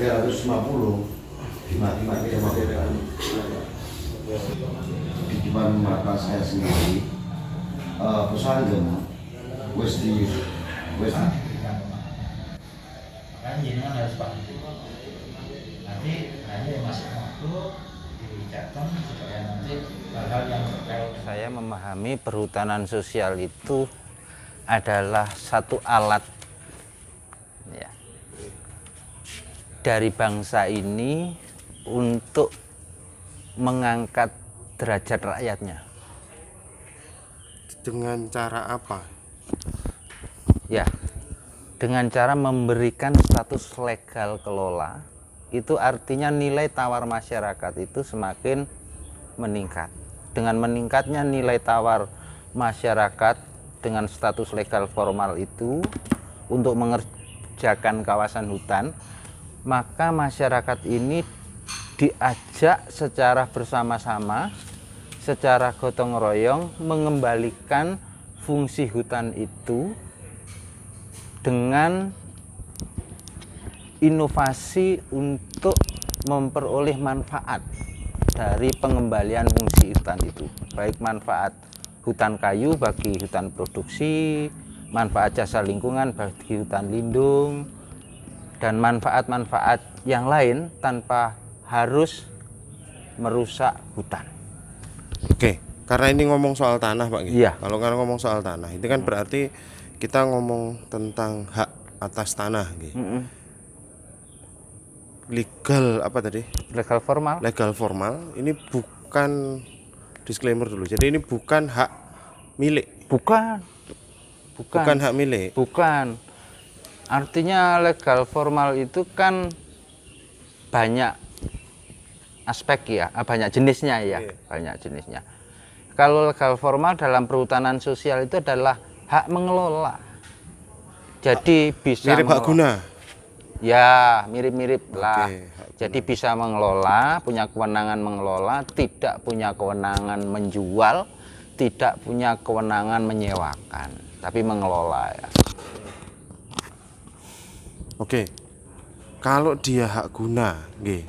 350 dimati-mati sama hutan. Di depan mata saya sendiri pesantren wis kan jenengan harus paham nanti masuk waktu dicatat supaya nanti hal-hal yang terkait. Saya memahami perhutanan sosial itu adalah satu alat ya, dari bangsa ini untuk mengangkat derajat rakyatnya. Dengan cara apa? Ya, dengan cara memberikan status legal kelola, itu artinya nilai tawar masyarakat itu semakin meningkat. Dengan meningkatnya nilai tawar masyarakat dengan status legal formal itu untuk mengerjakan kawasan hutan, maka masyarakat ini diajak secara bersama-sama, secara gotong royong mengembalikan fungsi hutan itu dengan inovasi untuk memperoleh manfaat dari pengembalian fungsi hutan itu, baik manfaat hutan kayu bagi hutan produksi, manfaat jasa lingkungan bagi hutan lindung, dan manfaat-manfaat yang lain tanpa harus merusak hutan. Oke, karena ini ngomong soal tanah, Pak. Iya. Kalau ngomong soal tanah, itu kan berarti kita ngomong tentang hak atas tanah, gitu. Legal apa tadi? Legal formal? Legal formal. Ini bukan, disclaimer dulu. Jadi ini bukan hak milik. Bukan Hak milik. Bukan. Artinya legal formal itu kan banyak aspek ya, banyak jenisnya ya, banyak jenisnya. Kalau legal formal dalam perhutanan sosial itu adalah hak mengelola. Jadi bisa mirip hak guna. Ya, mirip-mirip lah. Oke, jadi bisa mengelola, punya kewenangan mengelola, tidak punya kewenangan menjual, tidak punya kewenangan menyewakan, tapi mengelola ya. Oke. Kalau dia hak guna, nggih.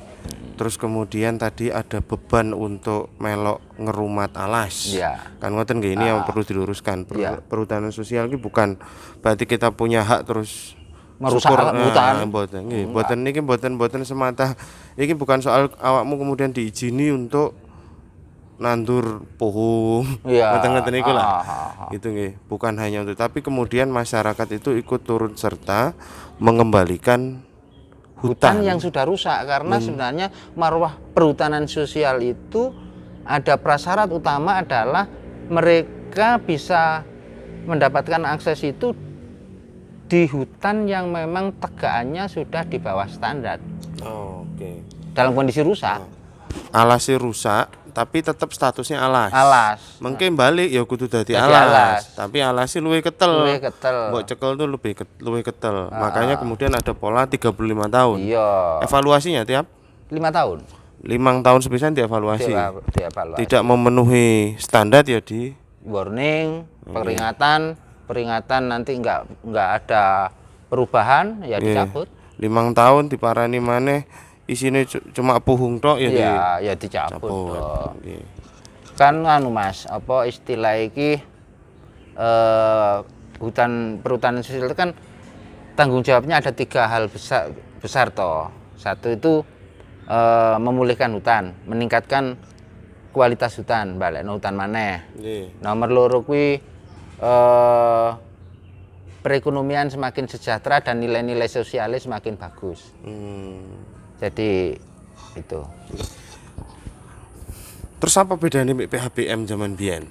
Terus kemudian tadi ada beban untuk melok ngerumat alas. Ya. Kan ngoten nggih, ini yang perlu diluruskan. Perhutanan sosial ini bukan berarti kita punya hak terus merusak hutan. Mboten nggih, mboten niki mboten semata. Iki bukan soal awakmu kemudian diizini untuk nandur pohon. Ngoten-ngoten niku lah. Itu nggih, bukan hanya untuk, tapi kemudian masyarakat itu ikut turut serta mengembalikan hutan yang sudah rusak, karena sebenarnya marwah perhutanan sosial itu ada prasyarat utama adalah mereka bisa mendapatkan akses itu di hutan yang memang tegakannya sudah di bawah standar. Oke. Dalam kondisi rusak. Alasnya rusak, tapi tetap statusnya alas. Alas. Mungkin balik ya kudu dadi alas. Tapi alasnya luwih ketel. Mbok cekel tuh luwih ketel. Makanya kemudian ada pola 35 tahun. Iya. Evaluasinya tiap 5 tahun. 5 tahun sepisan dievaluasi. Dievaluasi. Tidak memenuhi standar ya di warning, peringatan nanti nggak ada perubahan ya dicabut. 5 tahun diparani maneh isine cuma puhung tok ya ya dicabut. Kan anu Mas, apa istilah iki perhutanan sosial itu kan tanggung jawabnya ada 3 hal besar toh. Satu itu memulihkan hutan, meningkatkan kualitas hutan, balekno hutan maneh. Nomor loro kuwi perekonomian semakin sejahtera dan nilai-nilai sosialis semakin bagus. Jadi itu. Terus apa bedanya PHBM zaman biyen?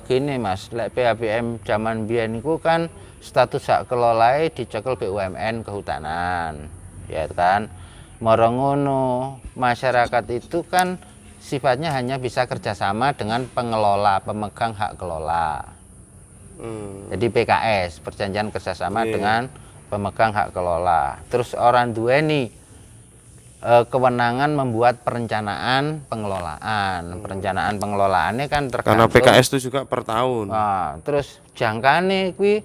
Gini Mas, lek PHBM zaman biyen itu kan status hak kelolae dicekel BUMN kehutanan, ya kan. Moro ngono, masyarakat itu kan sifatnya hanya bisa kerjasama dengan pengelola, pemegang hak kelola. Jadi PKS, perjanjian kerjasama dengan pemegang hak kelola. Terus orang duweni kewenangan membuat perencanaan pengelolaan. Perencanaan pengelolaannya kan tergantung. Karena PKS itu juga per tahun. Terus jangkane kuwi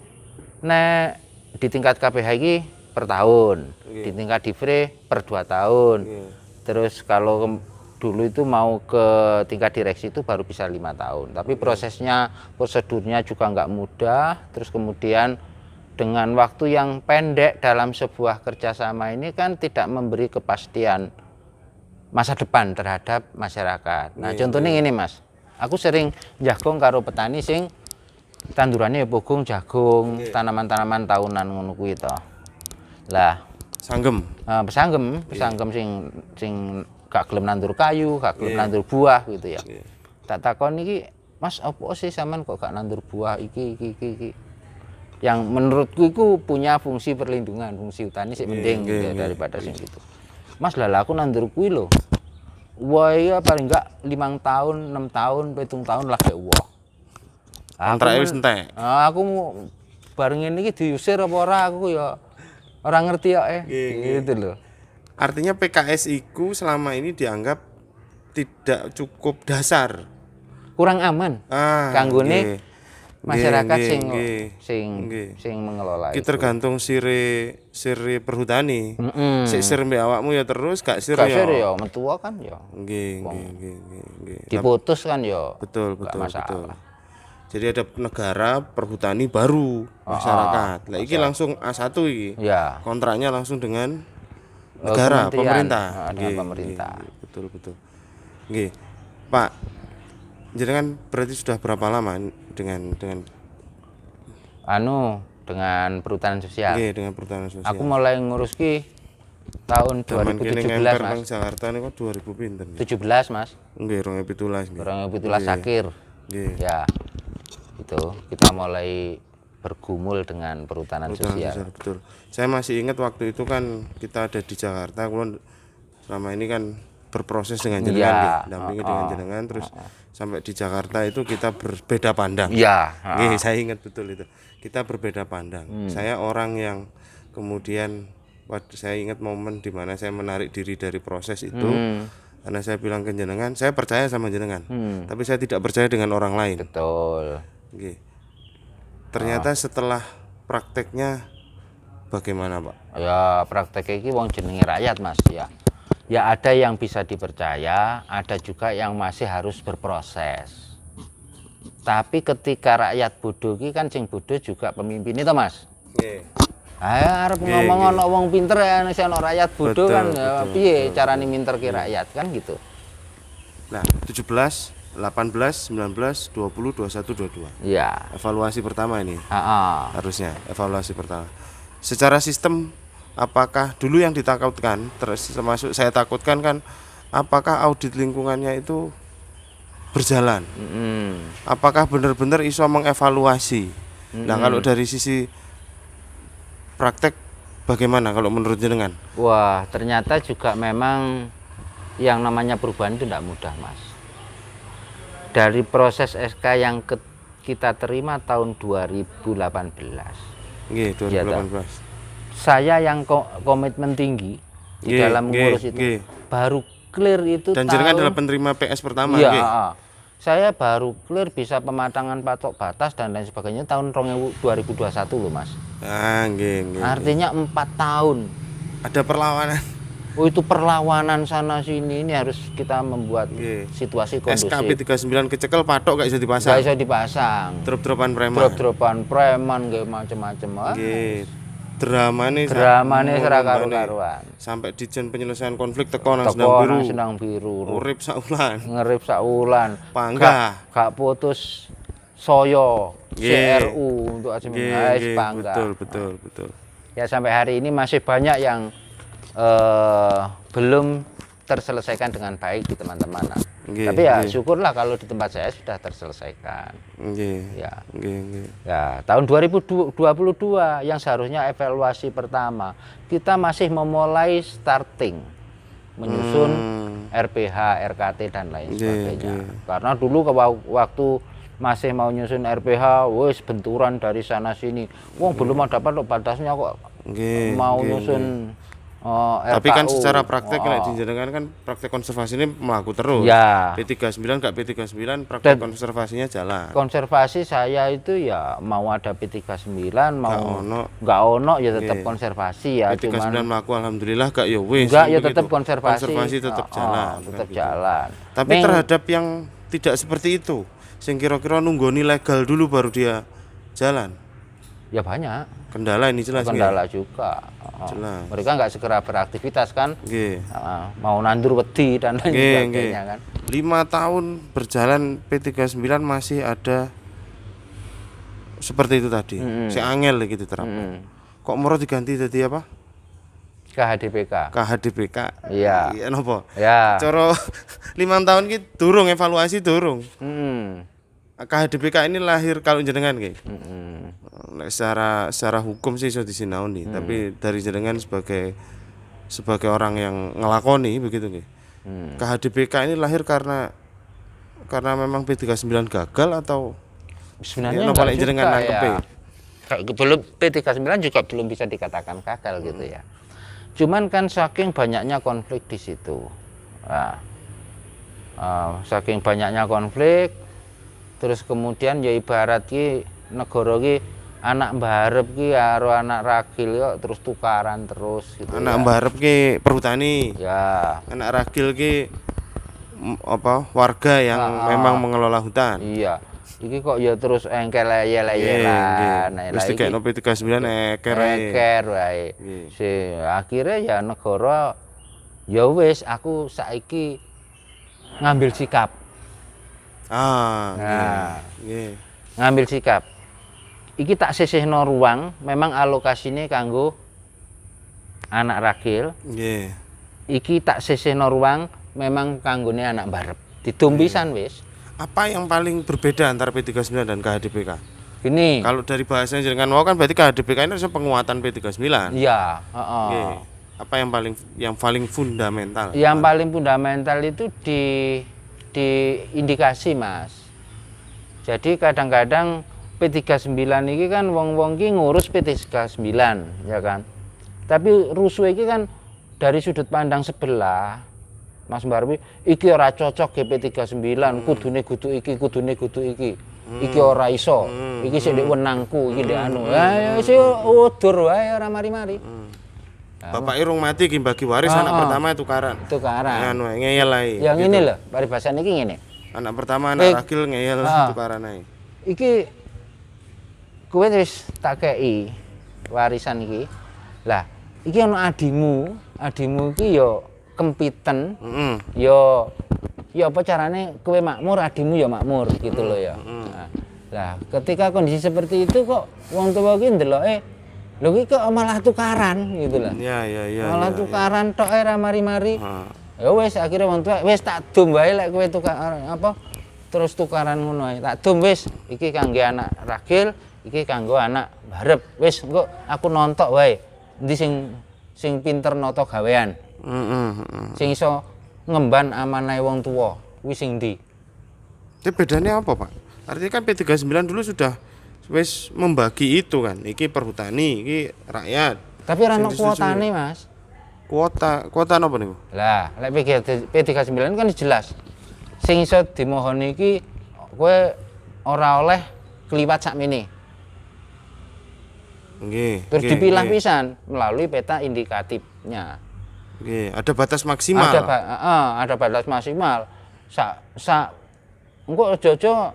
nek di tingkat KPH iki per tahun, Nggih. di tingkat divre per 2 tahun. Nggih. Terus kalau dulu itu mau ke tingkat direksi itu baru bisa 5 tahun. Tapi prosesnya, prosedurnya juga nggak mudah. Terus kemudian dengan waktu yang pendek dalam sebuah kerjasama ini kan tidak memberi kepastian masa depan terhadap masyarakat. Nah, contohnya ini Mas, aku sering jagong karo petani sing tandurannya ya pogung, jagung, tanaman-tanaman tahunan ngono kuwi to. Lah, Sanggem. pesanggem sing gak gelem nandur kayu, gak gelem nandur buah gitu ya. Tak takon iki, Mas, apa sih sampean kok gak nandur buah iki. Yang menurutku itu punya fungsi perlindungan, fungsi utani sih mending gitu, daripada sing gitu. Mas, lah aku nandur kuwi lho. Wah, iya paling enggak 5 tahun, 6 tahun, 7 tahun lah kayak wah. Antrake wis entek. Aku bareng ini diusir apa ora aku ya ora ngerti ya gitu loh. Artinya PKS iku selama ini dianggap tidak cukup dasar. Kurang aman. Kanggone masyarakat sing mengelola Iki itu. tergantung sire perhutani. Sik mbek awakmu ya terus, gak sir Gak ya. sir ya metua kan ya. Nggih. Diputus kan ya. Betul. Masalah. Jadi ada negara perhutani baru masyarakat. Lah iki langsung A1 iki. Ya. Kontraknya langsung dengan negara, pemerintah. Dengan pemerintah. Betul. Nggih. Pak, jenengan berarti sudah berapa lama dengan perhutanan sosial. Nggih, dengan perhutanan sosial. Aku mulai ngurus ki tahun 2017 Mas. Jakarta niku 2000 pinten? 17 Mas. Nggih, 2017 nggih. 2017 akhir. Nggih. Ya. Itu kita mulai bergumul dengan perhutanan sosial. Betul. Saya masih ingat waktu itu kan kita ada di Jakarta, kemudian selama ini kan berproses dengan jenengan, nggih, dampingi dengan jenengan, terus sampai di Jakarta itu kita berbeda pandang. Iya. Nggih, saya ingat betul itu. Kita berbeda pandang. Saya orang yang kemudian saya ingat momen di mana saya menarik diri dari proses itu. Karena saya bilang ke jenengan, saya percaya sama jenengan, tapi saya tidak percaya dengan orang lain. Betul. Nggih. Ternyata setelah prakteknya bagaimana, Pak? Ya prakteknya ini wong jenenge rakyat Mas ya. Ya ada yang bisa dipercaya, ada juga yang masih harus berproses. Tapi ketika rakyat bodoh ki kan sing bodoh juga pemimpin itu Mas. Nggih. Ayo arep ngomong ono wong pinter ya nek ono rakyat bodoh kan ya piye carane minterke rakyat kan gitu. Nah, 17, 18, 19, 20, 21, 22. Iya. Evaluasi pertama ini. Harusnya Evaluasi pertama. Secara sistem apakah dulu yang ditakutkan termasuk saya takutkan kan apakah audit lingkungannya itu berjalan? Apakah benar-benar iso mengevaluasi? Nah, kalau dari sisi praktek bagaimana kalau menurut jenengan? Wah, ternyata juga memang yang namanya perubahan itu tidak mudah, Mas. Dari proses SK yang kita terima tahun 2018. Nggih, 2018. Saya yang komitmen tinggi di dalam mengurus itu baru clear itu dan jenengan adalah penerima PS pertama. Iya, saya baru clear bisa pematangan patok batas dan lain sebagainya tahun 2021 loh Mas. Artinya 4 tahun. Ada perlawanan. Oh, itu perlawanan sana sini, ini harus kita membuat situasi kondusif. SKP 39 kecekel patok gak bisa dipasang. Gak bisa dipasang. Drop-dropan preman. Drop-dropan preman kayak macam-macam. Dramane sera karu-karuan. Sampai Dijen Penyelesaian Konflik teko nang Sedang Biru. Urip sak wulan. Panggah. Gak putus soyo CRU untuk aja Panggah. Betul. Ya sampai hari ini masih banyak yang belum terselesaikan dengan baik di teman-teman. Tapi ya syukurlah kalau di tempat saya sudah terselesaikan. Ya, tahun 2022 yang seharusnya evaluasi pertama, kita masih memulai starting menyusun RPH, RKT dan lain sebagainya. Karena dulu waktu masih mau nyusun RPH, wes benturan dari sana sini. Wong belum ada patok batasnya kok. Mau nyusun Tapi kan RKU. secara praktek nek dijenengan kan praktek konservasi ini melaku terus. Ya. P39 enggak P39 praktek konservasinya jalan. Konservasi saya itu ya mau ada P39 mau nggak ono ya tetap konservasi ya. P39 melaku alhamdulillah gak ya wis. Enggak ya tetap konservasi. Konservasi tetap jalan. Tetap gitu. jalan. Tapi terhadap yang tidak seperti itu, sing kira-kira nunggoni legal dulu baru dia jalan. Ya banyak. Kendala ini jelas. Kendala juga. Jelas. Mereka nggak segera beraktivitas kan. Nggih. Mau nandur wedi dan lain sebagainya kan. 5 tahun berjalan P39 masih ada seperti itu tadi. Si angel gitu terapkan. Kok moro diganti jadi apa? KHDPK. KHDPK. Iya. Iya napa? Ya. Coro 5 tahun ki durung evaluasi durung. KHDPK ini lahir kalau jenengan nggih. Nek secara hukum sih iso disinaoni, tapi dari jenengan sebagai orang yang ngelakoni begitu nggih. KHDPK ini lahir karena memang P39 gagal atau sebenarnya paling jenengan nangkepe. Belum P39 juga belum bisa dikatakan gagal gitu ya. Cuman kan saking banyaknya konflik di situ. Saking banyaknya konflik terus kemudian ya ibarat ki negara ki anak mbarep ki karo anak ragil yo terus tukaran terus gitu. Anak mbarep ki perhutani. Ya. Anak ragil ki warga yang memang mengelola hutan. Iya. Iki kok ya terus engkel yel-yelan. Wis dikekno P39 eker wae. Akhirnya ya negara ya wis aku saiki ngambil sikap. Ngambil sikap. Iki tak sisihno ruang, memang alokasine kanggo anak ragil. Nggih. Iki tak sisihno ruang, memang kanggone anak mbarep. Ditumpisan wis. Apa yang paling berbeda antara P39 dan KHDPK? Gini. Kalau dari bahasanya jenengan mau kan berarti KHDPK ini harusnya penguatan P39. Iya, Apa yang paling fundamental? Yang paling fundamental itu di indikasi, Mas. Jadi kadang-kadang P39 ini kan wong-wong ki ngurus P39 ya kan. Tapi rusuh iki kan dari sudut pandang sebelah. Mas Mbarwi iki ora cocok ke P39, kudune kudu iki, kudune kudu iki. Iki ora iso. Iki sik ndek wenangku, iki ndek anu. Ya wis udur wae ora mari-mari. Bapak irung mati ki bagi waris anak pertama tukaran. Anu ngeyel ae. Ya ngene lho, paribasan iki ngene. Anak pertama anak ragil ngeyel tukaran ae. Iki kowe wis tak kei warisan iki. Lah, iki ana adimu iki ya kempiten. Ya apa carane kowe makmur, adimu ya makmur gitu loh ya. Lah, ketika kondisi seperti itu kok wong tuwa ki ndeloke lho iki kok malah tukaran gitu lah. Iya. Malah tukaran tok ora mari-mari. Ya wis akhirnya wong tua wis tak dum wae lek kowe tukaran apa terus tukaran ngono ae. Tak dum wis iki kanggo anak ragil, iki kanggo anak mbarep. Wis engko aku nontok wae. Endi sing pinter nata gawean. Sing iso ngemban amanahe wong tua kuwi sing ndi? Itu bedanya apa, Pak? Artinya kan P39 dulu sudah wis membagi itu kan. Iki perhutani, iki rakyat. Tapi ora ono kuotane, Mas. Kuota napa niku? Lah, lek P39 kan jelas. Sing iso dimohoni iki kowe ora oleh kliwat sakmene. Nggih. Terus dipilah pisan melalui peta indikatifnya. Nggih, ada batas maksimal. Ada batas maksimal. Engko aja-aja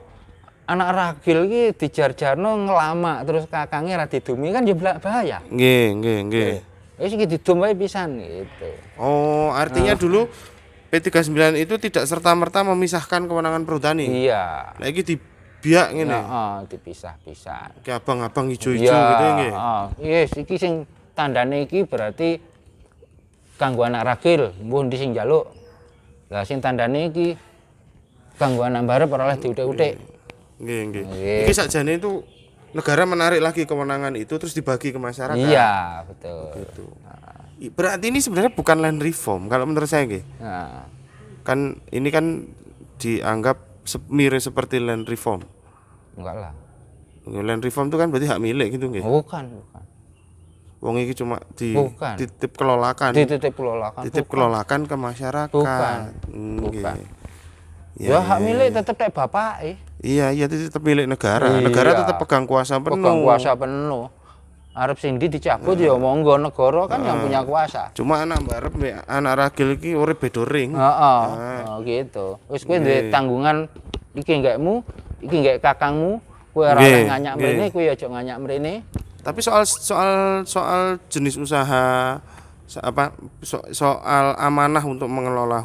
anak ragil iki dijar-jarno ngelama terus kakange ra didumi kan ya bahaya. Nggih. Wis iki didum wae pisan gitu. Oh, artinya dulu P39 itu tidak serta-merta memisahkan kewenangan perhutani. Iya. Lah iki dibiak ngene. Heeh, dipisah-pisah. Ki abang-abang ijo-ijo gitu nggih. Yes, iki sing tandane iki berarti kanggo anak ragil, mbuh ndi sing njaluk. Lah sing tandane iki kanggo anak mbarep ora oleh diutik-utik. Nggih. Iki sakjane itu negara menarik lagi kewenangan itu terus dibagi ke masyarakat. Iya, betul. Gitu. Berarti ini sebenarnya bukan land reform kalau menurut saya nggih. Kan ini kan dianggap mirip seperti land reform. Enggak lah. Land reform itu kan berarti hak milik gitu nggih. Bukan. Wong iki cuma Bukan. dititip kelolakan. Dititip kelolakan. Titip Bukan. kelolakan ke masyarakat. Bukan. Nggih. Bukan. Ya, Ya hak milik tetep tek bapake. Iya, iya tetap milik negara. Iya. Negara tetap pegang kuasa penuh. Pegang kuasa penuh. Arep sing ndi dicabut ya monggo, negara kan yang punya kuasa. Cuma anak barep anak ragil iki urip beda ring. Heeh. Gitu. Wis kowe duwe tanggungan iki enggakmu, iki enggak kakangmu, kowe ora oleh nganyak mrene, kowe aja nganyak mrene. Tapi soal jenis usaha soal amanah untuk mengelola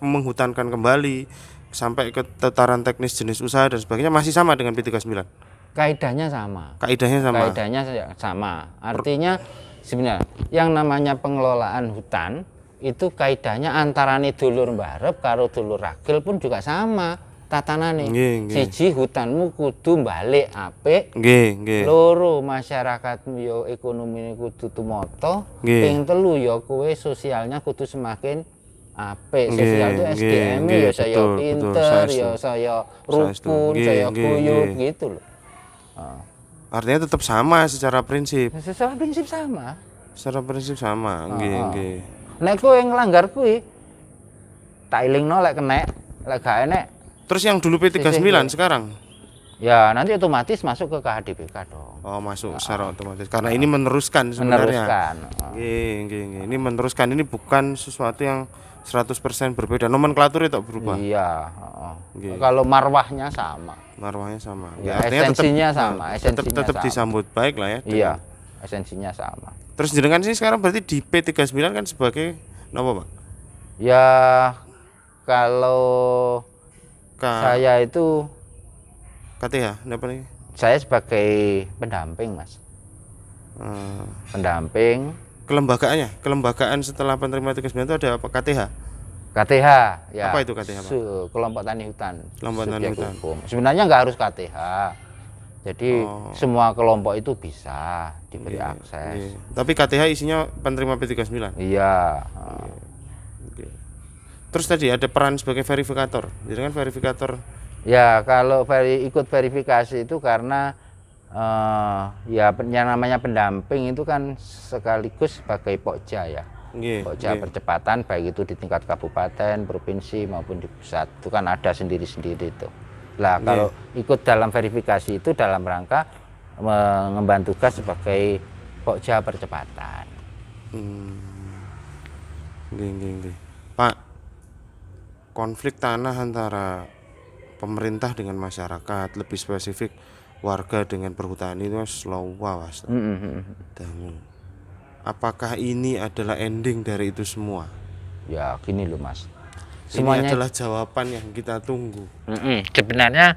menghutankan kembali sampai ke tataran teknis jenis usaha dan sebagainya masih sama dengan P39. Kaidahnya sama. Kaidahnya sama. Artinya sebenarnya yang namanya pengelolaan hutan itu kaidahnya antarane dulur mbarep karo dulur ragil pun juga sama tatanane. Siji hutanmu kudu balik apik. Nggih. Loro masyarakatmu yo ekonomine kudu tumata. Ping telu yo kowe sosialnya kudu semakin apik. Sosial itu SDM yo saya pinter, yo saya rukun, saya guyub gitu loh. Artinya tetap sama secara prinsip. Secara prinsip sama. Nggih. Nek kowe nglanggar kuwi tak elingno lek kenek, lek gak enek. Terus yang dulu P39 sekarang? Ya, nanti otomatis masuk ke KHDPK dong. Oh, masuk secara otomatis. Karena ini meneruskan sebenarnya. Nggih. Ini meneruskan, ini bukan sesuatu yang 100% berbeda. Nomenklatur itu berubah. Iya, kalau marwahnya sama. Ya, esensinya sama. Tetap disambut baik lah ya. Iya, esensinya sama. Terus jenengan sih sekarang berarti di P39 kan sebagai apa, Pak? Ya, kalau saya itu KTH, apa nih? Saya sebagai pendamping, Mas. Pendamping. Kelembagaan setelah penerima 39 itu ada apa? KTH, ya. Apa itu KTH, Pak? Kelompok Tani Hutan. Kelompok Tani Hutan. Sebenarnya nggak harus KTH. Jadi semua kelompok itu bisa diberi akses. Tapi KTH isinya penerima P39. Iya. Terus tadi ada peran sebagai verifikator. Jadi kan verifikator. Ya, kalau ikut verifikasi itu karena ya yang namanya pendamping itu kan sekaligus sebagai pokja ya. Pokja percepatan baik itu di tingkat kabupaten, provinsi maupun di pusat. Itu kan ada sendiri-sendiri itu. Lah kalau ikut dalam verifikasi itu dalam rangka mengemban tugas sebagai pokja percepatan. Pak, konflik tanah antara pemerintah dengan masyarakat, lebih spesifik warga dengan perhutani itu lawas. Apakah ini adalah ending dari itu semua? Ya gini loh, Mas. Semuanya ini adalah jawaban yang kita tunggu. Sebenarnya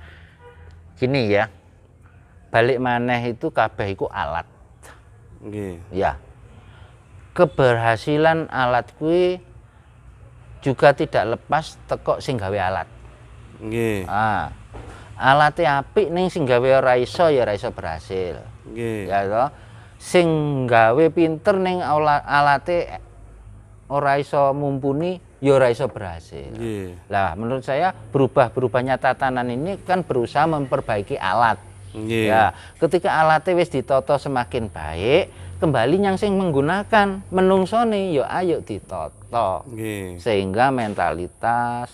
gini ya, balik maneh itu kabeh iku alat. Ya, keberhasilan alat kuwi juga tidak lepas teko sing gawe alat. Alatnya apik ning sing gawe ora iso ya ora iso berhasil. Ya toh. Sing gawe pinter ning alate ora iso mumpuni ya ora iso berhasil. Lah menurut saya berubahnya tatanan ini kan berusaha memperbaiki alat. Ya, ketika alatnya wis ditata semakin baik, kembali yang sing menggunakan menungsone ya ayo ditata. Sehingga mentalitas,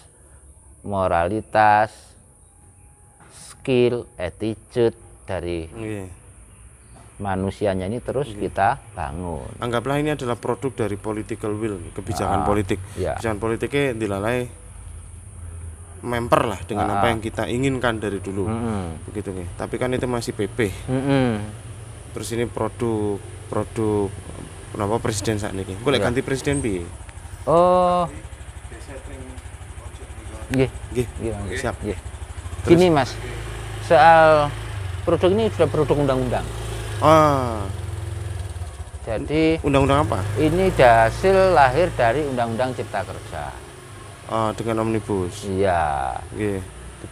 moralitas, skill, attitude dari manusianya ini terus kita bangun. Anggaplah ini adalah produk dari political will, kebijakan politik. Kebijakan politiknya dilalai memper lah dengan apa yang kita inginkan dari dulu. Begitu nih. Tapi kan itu masih PP. Terus ini produk kenapa presiden saat ini? Gue ganti presiden bi. Oh. Siap. Gini Mas, soal produk ini sudah produk undang-undang. Jadi undang-undang apa? Ini hasil lahir dari Undang-Undang Cipta Kerja. Dengan omnibus. Iya.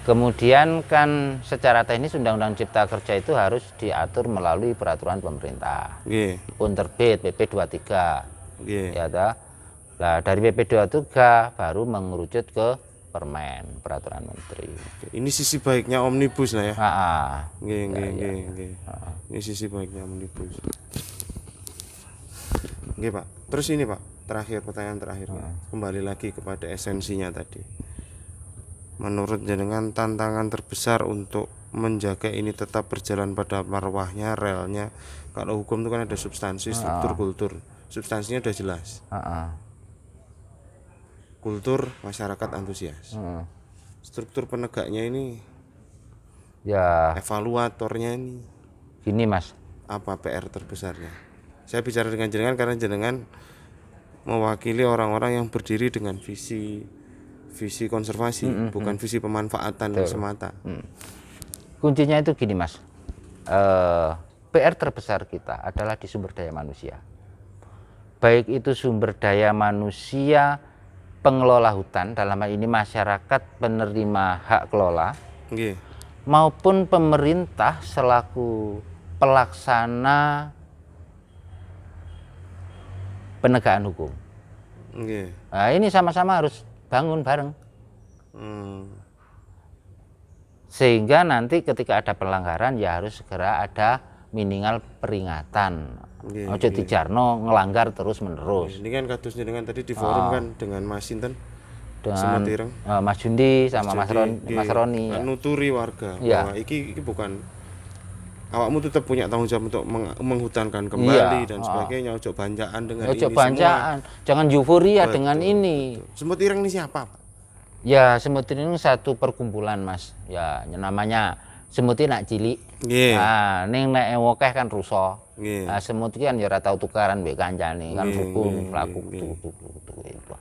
Kemudian kan secara teknis Undang-Undang Cipta Kerja itu harus diatur melalui peraturan pemerintah. Pun terbit PP 23. Ya toh. Lah dari PP 23 baru mengerucut ke Permen, peraturan menteri. Ini sisi baiknya omnibus lah ya. Ya. Ini sisi baiknya omnibus. Nggih, Pak. Terus ini, Pak, terakhir pertanyaan terakhir. Pak. Kembali lagi kepada esensinya tadi. Menurut jenengan tantangan terbesar untuk menjaga ini tetap berjalan pada marwahnya, relnya. Kalau hukum itu kan ada substansi, struktur, kultur. Substansinya udah jelas. Kultur, masyarakat antusias. Struktur penegaknya ini, Ya, evaluatornya ini, gini Mas. apa PR terbesarnya? Saya bicara dengan jenengan karena jenengan mewakili orang-orang yang berdiri dengan visi konservasi, bukan visi pemanfaatan semata. Kuncinya itu gini Mas. PR terbesar kita adalah di sumber daya manusia. Baik itu sumber daya manusia pengelola hutan, dalam hal ini masyarakat penerima hak kelola, Nggih. maupun pemerintah selaku pelaksana penegakan hukum. Nggih. Nah, ini sama-sama harus bangun bareng. Sehingga nanti ketika ada pelanggaran ya harus segera ada minimal peringatan. Ojo dijarno ngelanggar terus menerus. Ini kan kasusnya dengan tadi di forum kan dengan Mas Sinten, Dengan Mas Jundi sama Mas Roni. Ya. Nuturi warga bahwa iki bukan, awakmu tetap punya tanggung jawab untuk menghutankan kembali dan sebagainya. Ojo banjaan dengan Ojo ini banjaan, jangan euforia Betul, dengan ini. Semut ireng ini siapa, Pak? Ya semut ini satu perkumpulan Mas. Ya namanya semut ini nak cilik. Nah, ning nek wokeh kan rusa. Nah, semut iki kan ya ora tau tukaran mbek kancane, kan rukun mlaku tutu itu.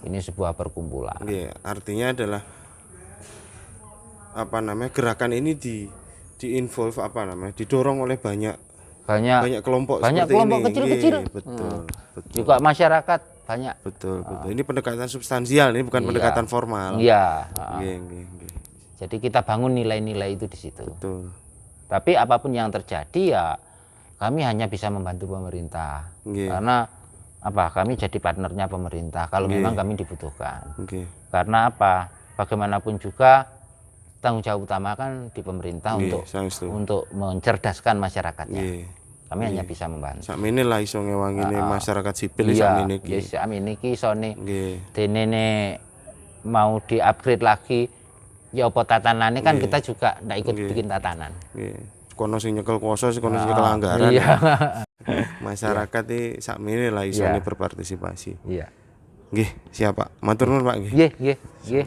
Ini sebuah perkumpulan. Artinya adalah apa namanya? Gerakan ini di-involve apa namanya? Didorong oleh banyak kelompok seperti ini. Kecil-kecil. Betul. Juga masyarakat banyak. Betul. Ini pendekatan substansial, ini bukan pendekatan formal. Iya. Nggih. Jadi kita bangun nilai-nilai itu di situ. Betul. Tapi apapun yang terjadi ya kami hanya bisa membantu pemerintah. Karena apa? Kami jadi partnernya pemerintah kalau memang kami dibutuhkan. Karena apa? Bagaimanapun juga tanggung jawab utama kan di pemerintah untuk mencerdaskan masyarakatnya. Kami hanya bisa membantu. Sakmene lah iso ngewangine masyarakat sipil sakmene iki. Iya, sakmene iki isone dene mau di-upgrade lagi. Ya apa tatanannya kan kita juga ndak ikut bikin tatanan. Kono sing nyekel kuasa, kono sing nyekel anggaran. Masyarakat iki sakmene lah isone berpartisipasi. Iya. Nggih, siap Pak. Matur nuwun Pak nggih. Nggih.